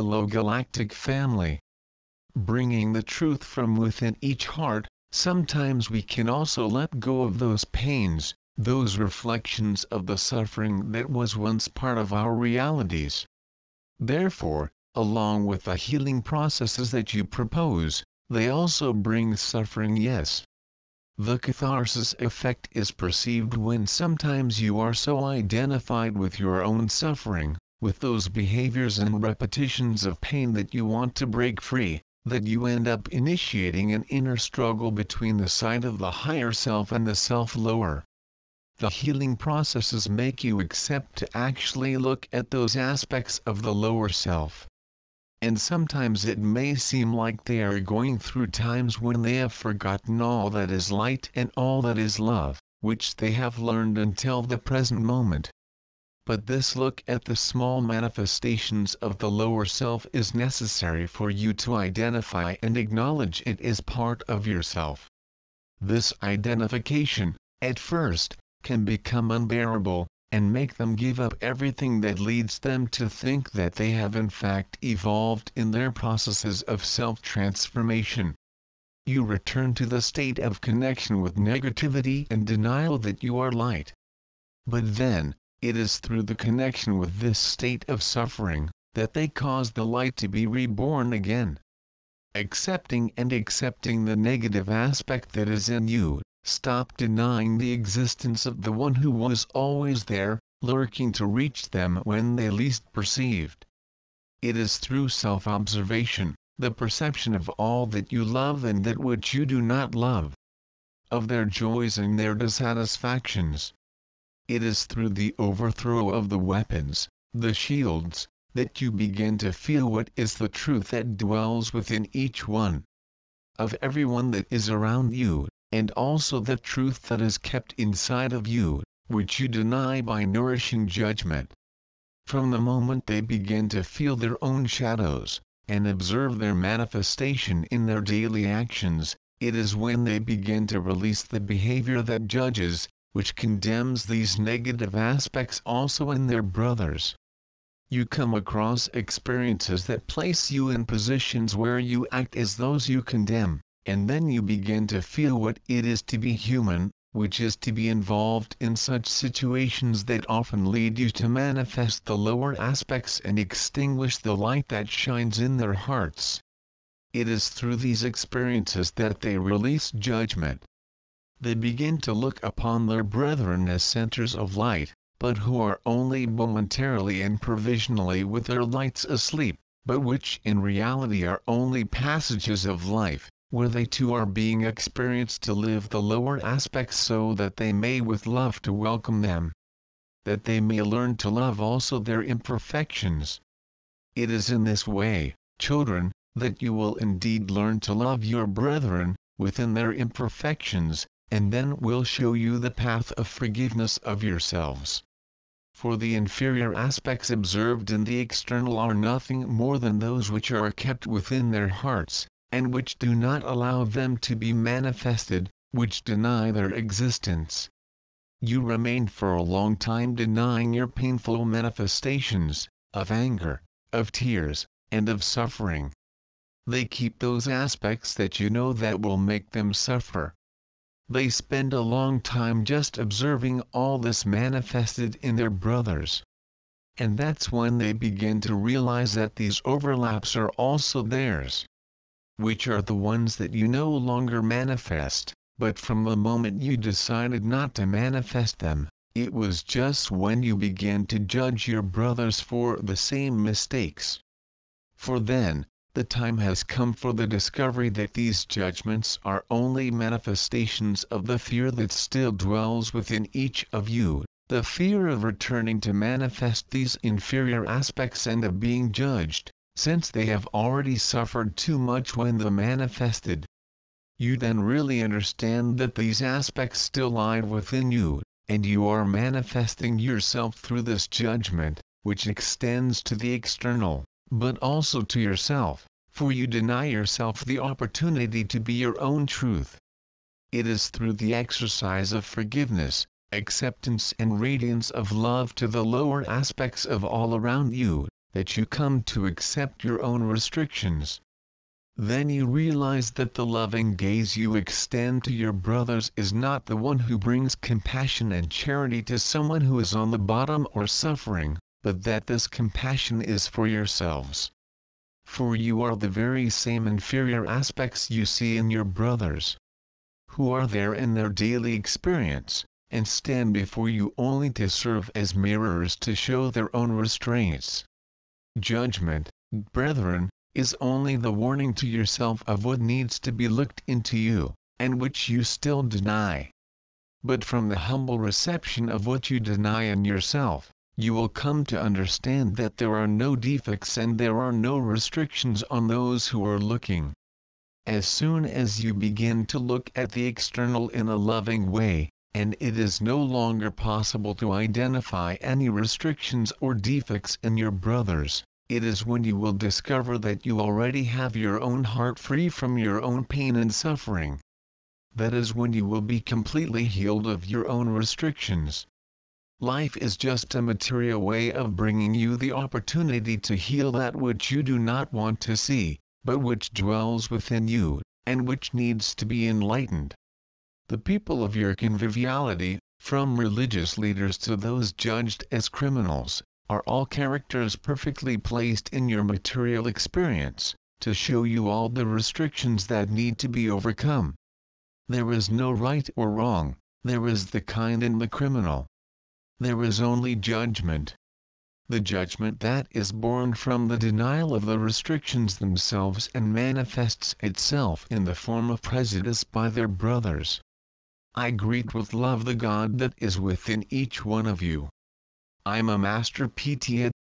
fellow galactic family. Bringing the truth from within each heart, sometimes we can also let go of those pains, those reflections of the suffering that was once part of our realities. Therefore, along with the healing processes that you propose, they also bring suffering, yes. The catharsis effect is perceived when sometimes you are so identified with your own suffering, with those behaviors and repetitions of pain that you want to break free, that you end up initiating an inner struggle between the side of the higher self and the self lower. The healing processes make you accept to actually look at those aspects of the lower self. And sometimes it may seem like they are going through times when they have forgotten all that is light and all that is love, which they have learned until the present moment. But this look at the small manifestations of the lower self is necessary for you to identify and acknowledge it as part of yourself. This identification, at first, can become unbearable, and make them give up everything that leads them to think that they have in fact evolved in their processes of self-transformation. You return to the state of connection with negativity and denial that you are light. But then, it is through the connection with this state of suffering, that they cause the light to be reborn again. Accepting the negative aspect that is in you, stop denying the existence of the one who was always there, lurking to reach them when they least perceived. It is through self-observation, the perception of all that you love and that which you do not love, of their joys and their dissatisfactions. It is through the overthrow of the weapons, the shields, that you begin to feel what is the truth that dwells within each one of everyone that is around you, and also the truth that is kept inside of you, which you deny by nourishing judgment. From the moment they begin to feel their own shadows, and observe their manifestation in their daily actions, it is when they begin to release the behavior that judges, which condemns these negative aspects also in their brothers. You come across experiences that place you in positions where you act as those you condemn, and then you begin to feel what it is to be human, which is to be involved in such situations that often lead you to manifest the lower aspects and extinguish the light that shines in their hearts. It is through these experiences that they release judgment. They begin to look upon their brethren as centers of light, but who are only momentarily and provisionally with their lights asleep, but which in reality are only passages of life, where they too are being experienced to live the lower aspects so that they may with love to welcome them. That they may learn to love also their imperfections. It is in this way, children, that you will indeed learn to love your brethren, within their imperfections, and then will show you the path of forgiveness of yourselves. For the inferior aspects observed in the external are nothing more than those which are kept within their hearts, and which do not allow them to be manifested, which deny their existence. You remain for a long time denying your painful manifestations, of anger, of tears, and of suffering. They keep those aspects that you know that will make them suffer. They spend a long time just observing all this manifested in their brothers. And that's when they begin to realize that these overlaps are also theirs. Which are the ones that you no longer manifest, but from the moment you decided not to manifest them, it was just when you began to judge your brothers for the same mistakes. For then, the time has come for the discovery that these judgments are only manifestations of the fear that still dwells within each of you, the fear of returning to manifest these inferior aspects and of being judged, since they have already suffered too much when they manifested. You then really understand that these aspects still lie within you, and you are manifesting yourself through this judgment, which extends to the external, but also to yourself, for you deny yourself the opportunity to be your own truth. It is through the exercise of forgiveness, acceptance and radiance of love to the lower aspects of all around you, that you come to accept your own restrictions. Then you realize that the loving gaze you extend to your brothers is not the one who brings compassion and charity to someone who is on the bottom or suffering, but that this compassion is for yourselves. For you are the very same inferior aspects you see in your brothers, who are there in their daily experience, and stand before you only to serve as mirrors to show their own restraints. Judgment, brethren, is only the warning to yourself of what needs to be looked into you, and which you still deny. But from the humble reception of what you deny in yourself, you will come to understand that there are no defects and there are no restrictions on those who are looking. As soon as you begin to look at the external in a loving way, and it is no longer possible to identify any restrictions or defects in your brothers, it is when you will discover that you already have your own heart free from your own pain and suffering. That is when you will be completely healed of your own restrictions. Life is just a material way of bringing you the opportunity to heal that which you do not want to see, but which dwells within you, and which needs to be enlightened. The people of your conviviality, from religious leaders to those judged as criminals, are all characters perfectly placed in your material experience, to show you all the restrictions that need to be overcome. There is no right or wrong, there is the kind and the criminal. There is only judgment. The judgment that is born from the denial of the restrictions themselves and manifests itself in the form of prejudice by their brothers. I greet with love the God that is within each one of you. I'm a Master PTA